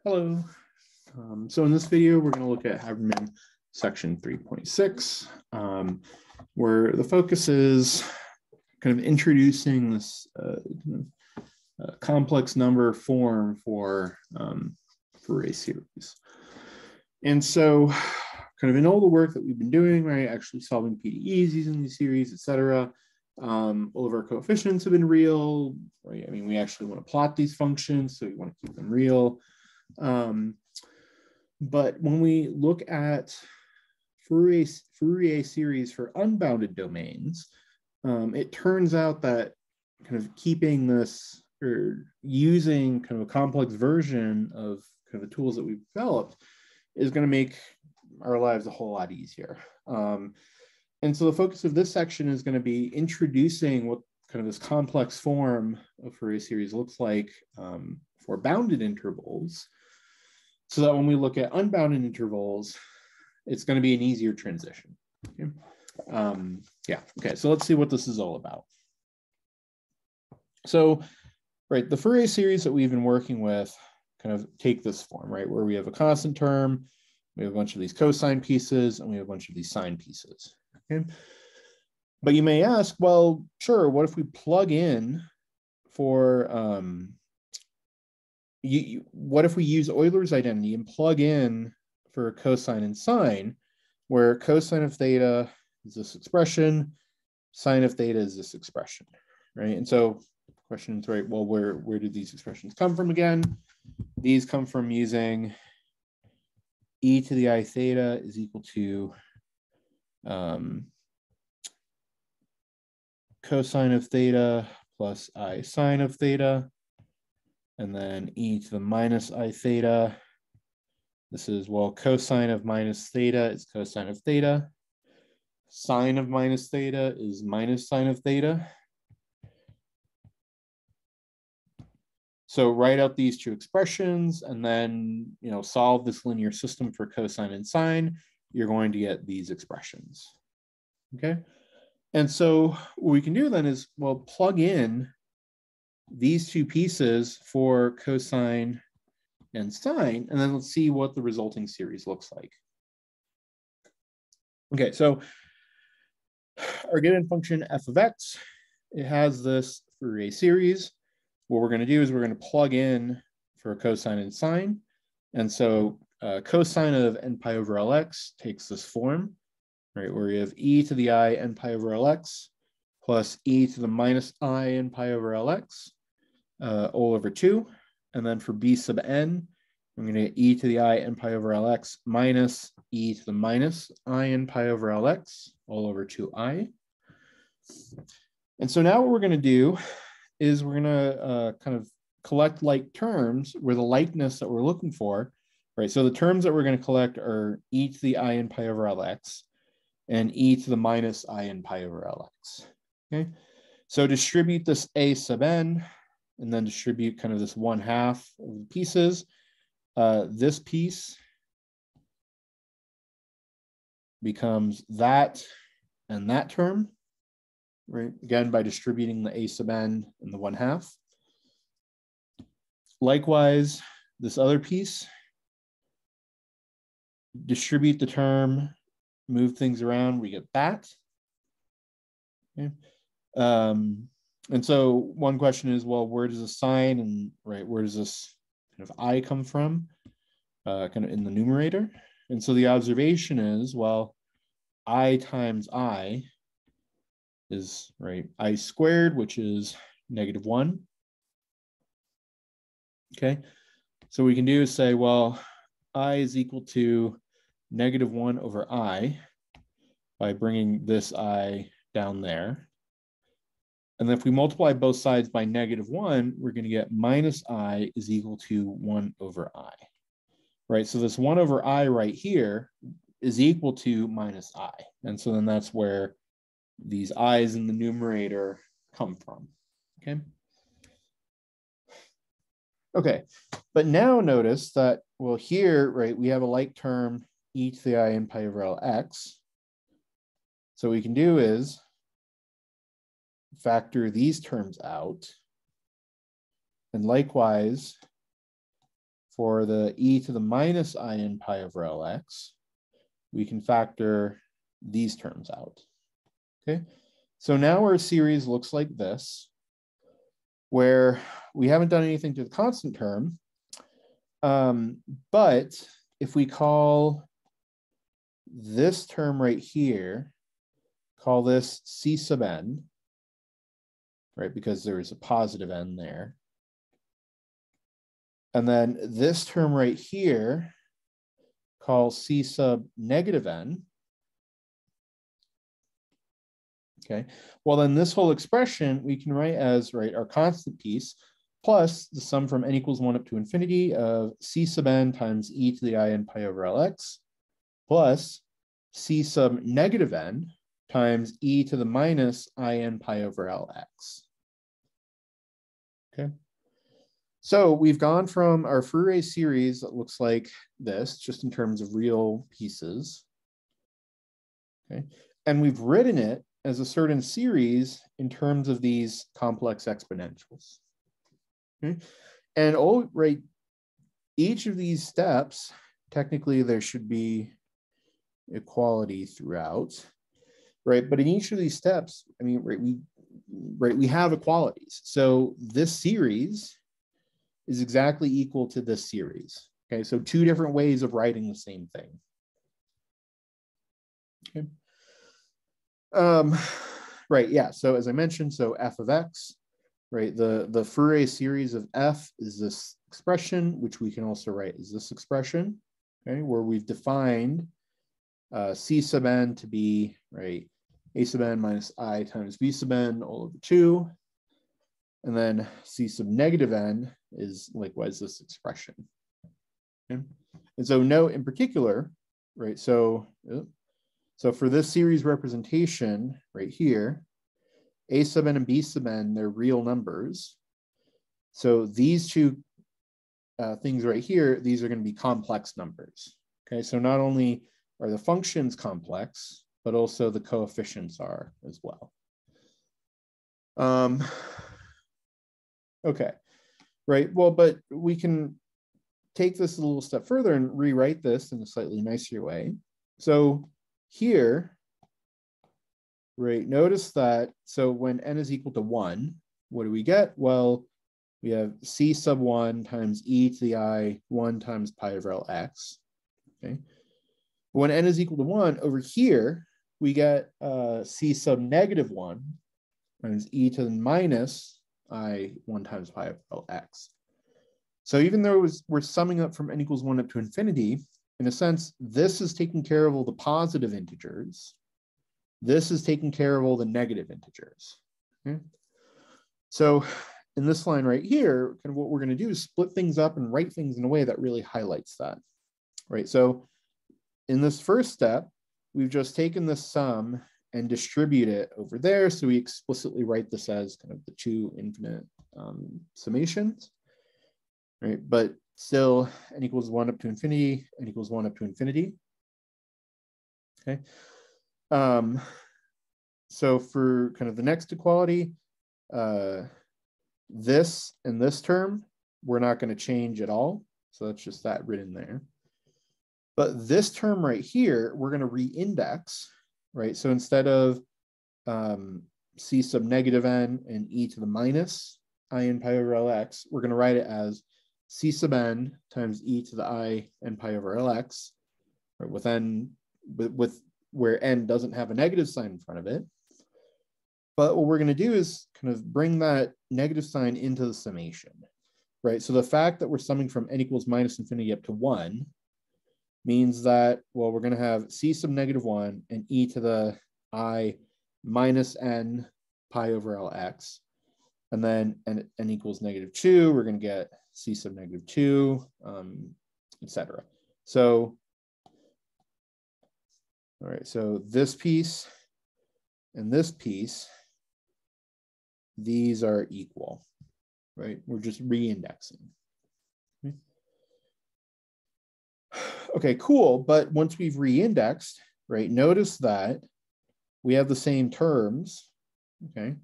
Hello. So in this video, we're going to look at Haberman section 3.6, where the focus is kind of introducing this complex number form for Fourier series. And so kind of in all the work that we've been doing, right, actually solving PDEs using these series, etc., all of our coefficients have been real, right? I mean, we actually want to plot these functions, so we want to keep them real. But when we look at Fourier series for unbounded domains, it turns out that kind of keeping this or using kind of a complex version of kind of the tools that we've developed is going to make our lives a whole lot easier. And so the focus of this section is going to be introducing what kind of this complex form of Fourier series looks like for bounded intervals, so that when we look at unbounded intervals, it's going to be an easier transition. Okay. Okay, so let's see what this is all about. So, right, the Fourier series that we've been working with kind of take this form, right, where we have a constant term, we have a bunch of these cosine pieces, and we have a bunch of these sine pieces. Okay. But you may ask, well, sure, what if we plug in for, what if we use Euler's identity and plug in for cosine and sine, where cosine of theta is this expression, sine of theta is this expression, right? And so the question is, right, well, where do these expressions come from again? These come from using e to the I theta is equal to cosine of theta plus I sine of theta, and then e to the minus I theta. This is, well, cosine of minus theta is cosine of theta. Sine of minus theta is minus sine of theta. So write out these two expressions and then, solve this linear system for cosine and sine. You're going to get these expressions. Okay. And so what we can do then is, well, plug in these two pieces for cosine and sine, and then let's see what the resulting series looks like. Okay, so our given function f of x, it has this Fourier series. What we're going to do is we're going to plug in for cosine and sine. And so cosine of n pi over Lx takes this form, right, where we have e to the I n pi over Lx plus e to the minus I n pi over Lx. All over 2, and then for b sub n, I'm going to get e to the I n pi over Lx minus e to the minus I n pi over Lx all over 2i. And so now what we're going to do is we're going to kind of collect like terms where the likeness that we're looking for, right? So the terms that we're going to collect are e to the I n pi over Lx and e to the minus I n pi over Lx. Okay, so distribute this a sub n, and then distribute kind of this 1/2 of the pieces. This piece becomes that and that term, right? Again, by distributing the a sub n and the 1/2. Likewise, this other piece, distribute the term, move things around, we get that. Okay. And so one question is, well, where does the sine and where does this kind of I come from? Kind of in the numerator. And so the observation is, well, I times I is I squared, which is -1. Okay. So what we can do is say, well, I is equal to -1 over I by bringing this I down there. And then if we multiply both sides by -1, we're going to get minus I is equal to 1 over I, right? So this 1 over I right here is equal to minus I. And so then that's where these i's in the numerator come from, okay? Okay, but now notice that, well, here, we have a like term, e to the I n pi over Lx. So what we can do is factor these terms out, and likewise for the e to the minus I n pi over Lx, we can factor these terms out. Okay, so now our series looks like this, where we haven't done anything to the constant term, but if we call this term right here, call this C sub n, right, because there's a positive n there. And then this term right here, call C sub negative n. Okay, well then this whole expression we can write as, right, our constant piece plus the sum from n equals 1 up to infinity of C sub n times e to the I n pi over Lx plus C sub negative n times e to the minus I n pi over Lx. Okay, so we've gone from our Fourier series that looks like this, just in terms of real pieces. Okay, and we've written it as a certain series in terms of these complex exponentials. Okay, and all right, each of these steps, technically there should be equality throughout, right? But in each of these steps, I mean, we have equalities. So this series is exactly equal to this series. Okay, so two different ways of writing the same thing. Okay. Right, yeah, so as I mentioned, so f of x, right, the Fourier series of f is this expression, which we can also write as this expression, okay, where we've defined c sub n to be, right, a sub n minus I times b sub n all over 2, and then c sub negative n is likewise this expression. Okay? And so note in particular, right, so for this series representation right here, a sub n and b sub n, they're real numbers. So these two things right here, these are going to be complex numbers. Okay, so not only are the functions complex, but also the coefficients are as well. Okay, right, well, but we can take this a little step further and rewrite this in a slightly nicer way. So here, right, notice that, so when n is equal to 1, what do we get? Well, we have c sub 1 times e to the I 1 times pi over Lx. Okay. When n is equal to 1, over here, we get c sub negative 1 times e to the minus I 1 times pi over Lx. So even though we're summing up from n equals 1 up to infinity, in a sense, this is taking care of all the positive integers. This is taking care of all the negative integers. Okay? So in this line right here, kind of what we're going to do is split things up and write things in a way that really highlights that. Right? So in this first step, we've just taken the sum and distribute it over there. So we explicitly write this as kind of the two infinite summations. Right? But still, n equals 1 up to infinity, n equals 1 up to infinity. Okay. So for kind of the next equality, this and this term, we're not going to change at all. So that's just that written there. But this term right here, we're going to re-index, right? So instead of c sub negative n and e to the minus I n pi over Lx, we're going to write it as c sub n times e to the I n pi over Lx, right, with n, with where n doesn't have a negative sign in front of it. But what we're going to do is kind of bring that negative sign into the summation, right? So the fact that we're summing from n equals minus infinity up to 1 means that, well, we're going to have c sub negative 1 and e to the I minus n pi over Lx. And then n equals negative 2, we're going to get c sub negative 2, etc. So, all right, so this piece and this piece, these are equal, right? We're just re-indexing. Okay, cool. But once we've re-indexed, right, notice that we have the same terms, okay?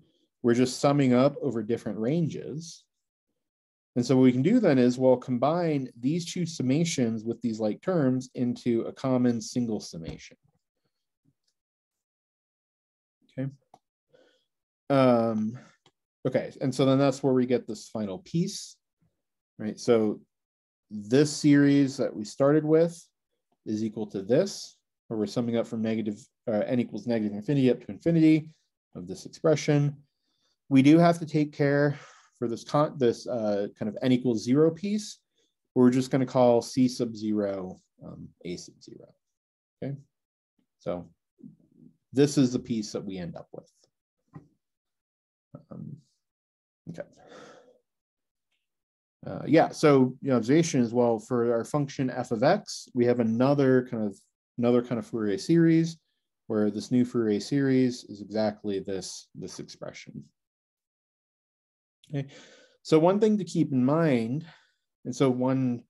We're just summing up over different ranges. And so what we can do then is, well, combine these two summations with these like terms into a common single summation. Okay. Okay, and so then that's where we get this final piece, right? So this series that we started with is equal to this, where we're summing up from negative n equals negative infinity up to infinity of this expression. We do have to take care for this kind of n equals 0 piece. We're just going to call c sub 0 a sub 0. Okay, so this is the piece that we end up with. Okay. Yeah, so the observation is, well, for our function f of x, we have another kind of Fourier series, where this new Fourier series is exactly this expression. Okay, so one thing to keep in mind, and so one,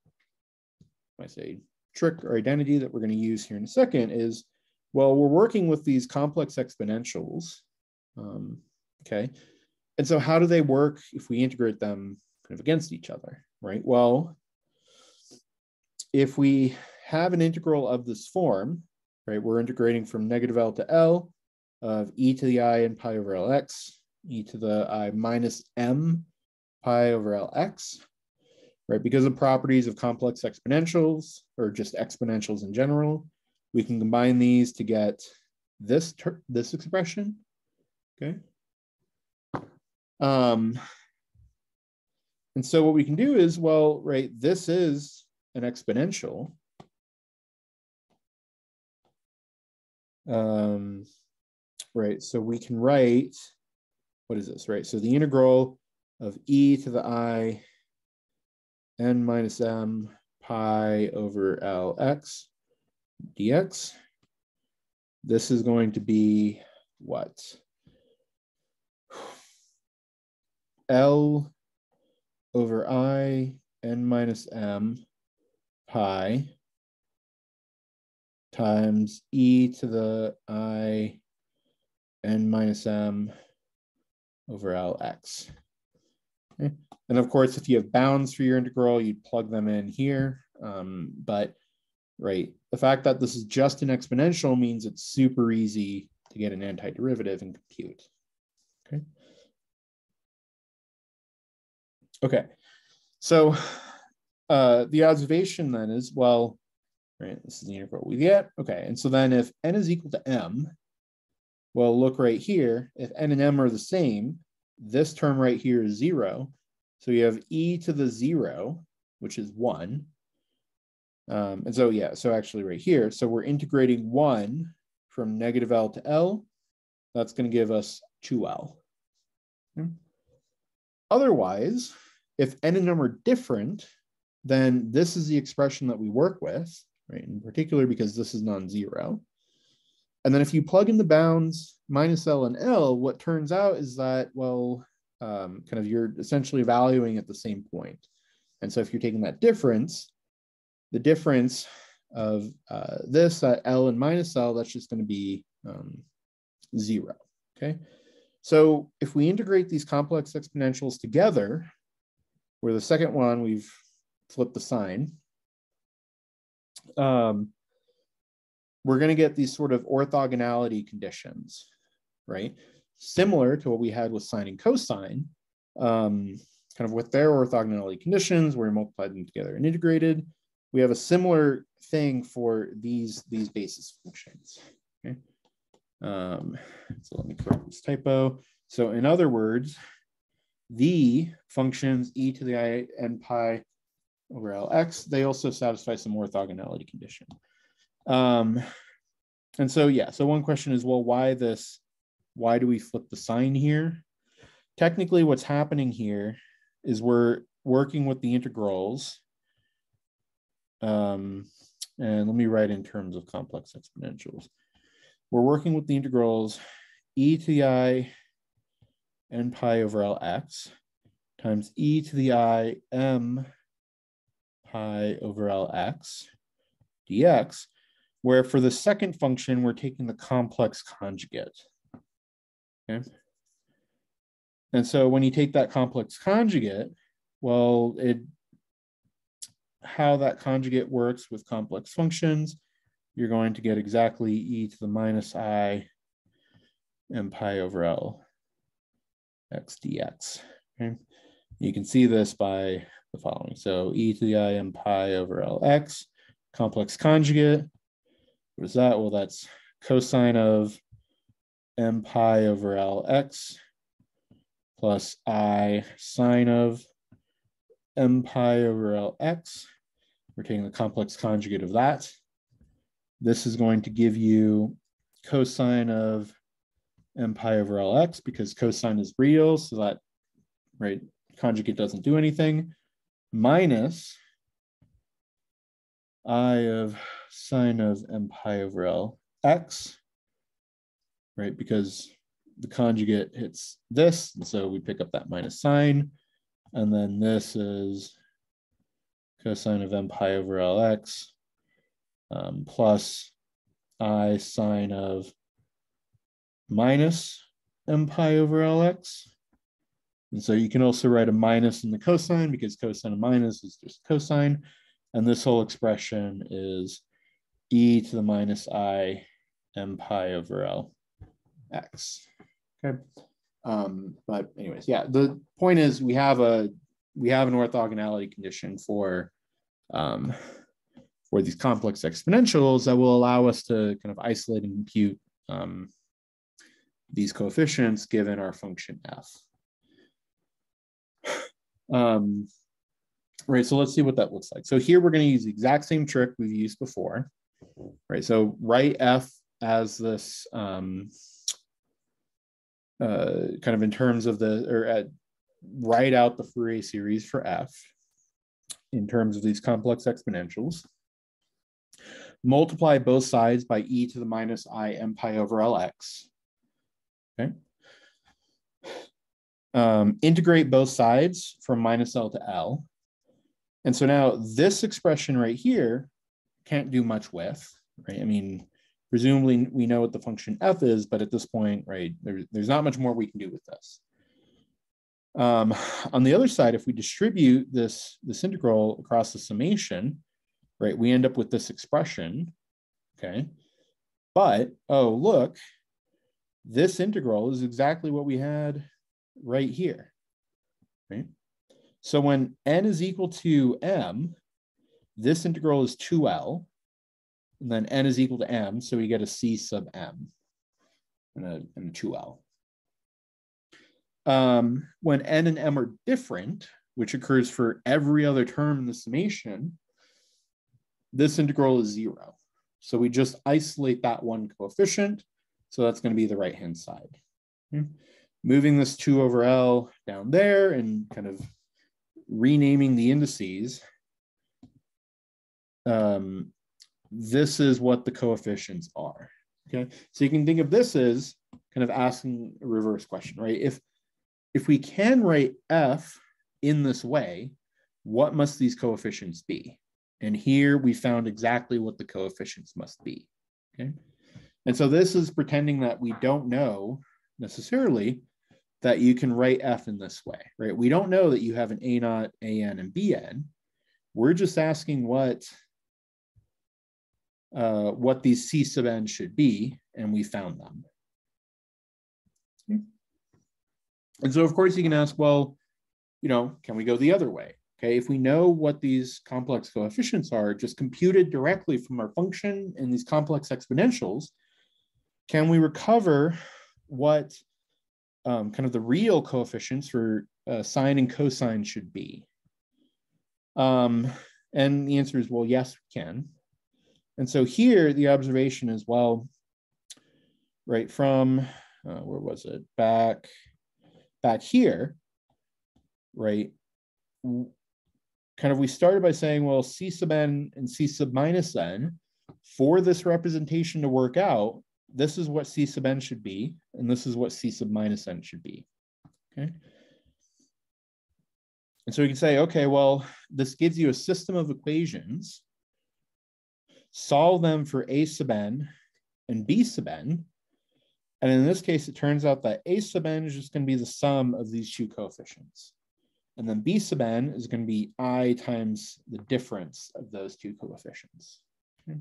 I say, trick or identity that we're going to use here in a second is, well, we're working with these complex exponentials, okay, and so how do they work if we integrate them kind of against each other, right? Well, if we have an integral of this form, right, we're integrating from negative L to L of e to the I n pi over Lx, e to the I minus m pi over Lx, right? Because of properties of complex exponentials, or just exponentials in general, we can combine these to get this expression, okay? And so what we can do is, well, right, this is an exponential. Right, so we can write, what is this, right? So the integral of e to the I n minus m pi over Lx dx. This is going to be what? L over I n minus m pi times e to the I n minus m over Lx. Okay. And of course, if you have bounds for your integral, you'd plug them in here. But right, the fact that this is just an exponential means it's super easy to get an antiderivative and compute. Okay. Okay, so the observation then is, well, right, this is the integral we get. Okay, and so then if n is equal to m, well, look right here, if n and m are the same, this term right here is 0. So you have e to the 0, which is 1. And so, yeah, so actually right here, so we're integrating 1 from negative L to L. That's going to give us 2L. Okay. Otherwise, if n and m are different, then this is the expression that we work with, right? In particular, because this is non-zero. And then if you plug in the bounds minus L and L, what turns out is that, well, kind of you're essentially valuing at the same point. And so if you're taking that difference, the difference of this at L and minus L, that's just going to be 0, okay? So if we integrate these complex exponentials together, where the second one, we've flipped the sign, we're going to get these sort of orthogonality conditions, right? Similar to what we had with sine and cosine, kind of with their orthogonality conditions, where we multiplied them together and integrated. We have a similar thing for these basis functions, okay? So let me correct this typo. So in other words, the functions e to the I n pi over Lx, they also satisfy some orthogonality condition. And so, yeah, so one question is, well, why do we flip the sign here? Technically, what's happening here is we're working with the integrals. And let me write in terms of complex exponentials. We're working with the integrals e to the I n pi over Lx times e to the I m pi over Lx dx, where for the second function, we're taking the complex conjugate. Okay. And so when you take that complex conjugate, Well, how that conjugate works with complex functions, you're going to get exactly e to the minus I m pi over L x dx. Okay? You can see this by the following. So e to the I m pi over L x, complex conjugate. What is that? Well, that's cosine of m pi over L x plus I sine of m pi over L x. We're taking the complex conjugate of that. This is going to give you cosine of m pi over Lx because cosine is real, so that, right, conjugate doesn't do anything, minus I of sine of m pi over Lx, right, because the conjugate hits this, and so we pick up that minus sign, and then this is cosine of m pi over Lx plus I sine of minus m pi over Lx. And so you can also write a minus in the cosine because cosine of minus is just cosine. And this whole expression is e to the minus I m pi over Lx. Okay. But anyways, yeah, the point is we have an orthogonality condition for these complex exponentials that will allow us to kind of isolate and compute these coefficients given our function f. Right, so let's see what that looks like. So here we're going to use the exact same trick we've used before. Right, so write f as this kind of in terms of write out the Fourier series for f in terms of these complex exponentials. Multiply both sides by e to the minus I m pi over Lx. Okay. Integrate both sides from minus L to L. And so now this expression right here can't do much with, right? I mean, presumably we know what the function f is, but at this point, right, there's not much more we can do with this. On the other side, if we distribute this integral across the summation, right, we end up with this expression, okay? But, oh, look, this integral is exactly what we had right here, right? So when n is equal to m, this integral is 2L, and then n is equal to m, so we get a c sub m and a 2L. When n and m are different, which occurs for every other term in the summation, this integral is 0. So we just isolate that one coefficient. So that's going to be the right-hand side. Okay. Moving this 2 over L down there and kind of renaming the indices, this is what the coefficients are. Okay, so you can think of this as kind of asking a reverse question, right? If we can write f in this way, what must these coefficients be? And here we found exactly what the coefficients must be. Okay, and so this is pretending that we don't know necessarily that you can write f in this way, right? We don't know that you have an a0, an, and bn. We're just asking what these c sub n should be, and we found them. Okay. And so, of course, you can ask, well, you know, can we go the other way? Okay, if we know what these complex coefficients are, just computed directly from our function and these complex exponentials, can we recover what kind of the real coefficients for sine and cosine should be? And the answer is, well, yes, we can. And so here, the observation is, well, right from, where was it? Back here, right? Kind of we started by saying, well, c sub n and c sub minus n, for this representation to work out, this is what c sub n should be, and this is what c sub minus n should be, okay? And so we can say, okay, well, this gives you a system of equations, solve them for a sub n and b sub n, and in this case, it turns out that a sub n is just going to be the sum of these two coefficients. And then b sub n is going to be I times the difference of those two coefficients. Okay.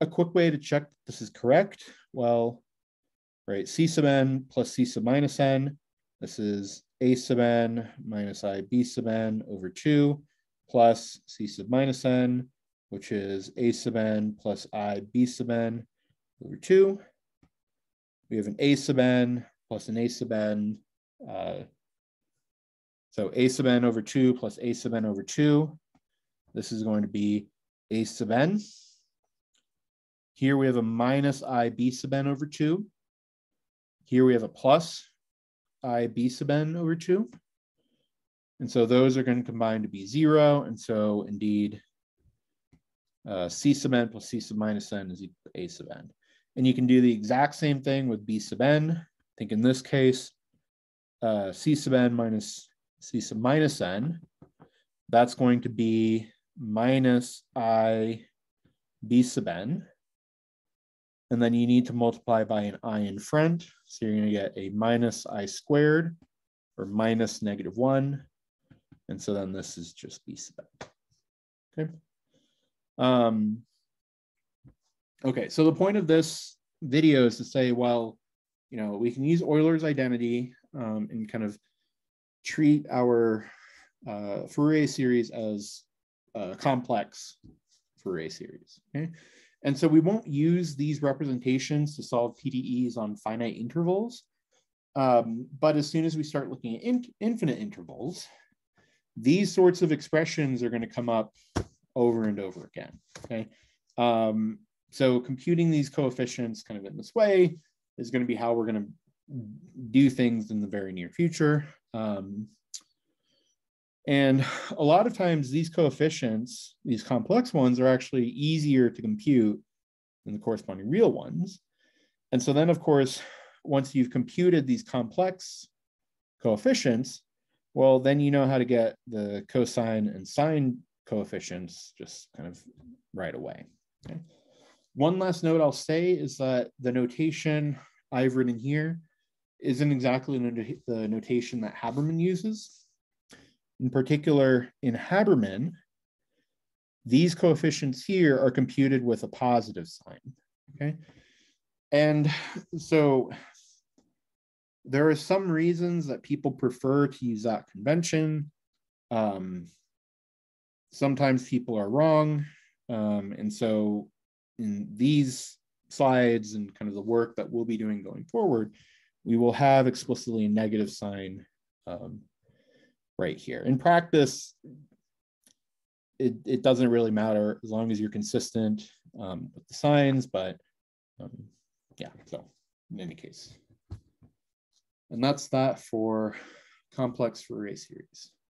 A quick way to check that this is correct, well, right, c sub n plus c sub minus n, this is a sub n minus I b sub n over 2 plus c sub minus n, which is a sub n plus I b sub n over 2. We have an a sub n plus an a sub n. So a sub n over 2 plus a sub n over 2. This is going to be a sub n. Here we have a minus I b sub n over 2. Here we have a plus I b sub n over 2. And so those are going to combine to be 0. And so indeed, c sub n plus c sub minus n is equal to a sub n. And you can do the exact same thing with b sub n. I think in this case, c sub n minus c sub minus n, that's going to be minus I b sub n. And then you need to multiply by an I in front. So you're going to get a minus I squared or minus negative 1. And so then this is just b sub n. Okay. Okay, so the point of this video is to say, well, you know, we can use Euler's identity and kind of treat our Fourier series as a complex Fourier series. Okay. And so we won't use these representations to solve PDEs on finite intervals. But as soon as we start looking at infinite intervals, these sorts of expressions are going to come up over and over again. Okay. So computing these coefficients kind of in this way is going to be how we're going to do things in the very near future. And a lot of times these coefficients, these complex ones, are actually easier to compute than the corresponding real ones. And so then, of course, once you've computed these complex coefficients, well, then you know how to get the cosine and sine coefficients just kind of right away. Okay. One last note I'll say is that the notation I've written here isn't exactly the notation that Haberman uses. In particular, in Haberman, these coefficients here are computed with a positive sign. Okay. And so there are some reasons that people prefer to use that convention. Sometimes people are wrong. And so in these slides and kind of the work that we'll be doing going forward, we will have explicitly a negative sign right here. In practice, it doesn't really matter as long as you're consistent with the signs, but yeah, so in any case. And that's that for complex Fourier series.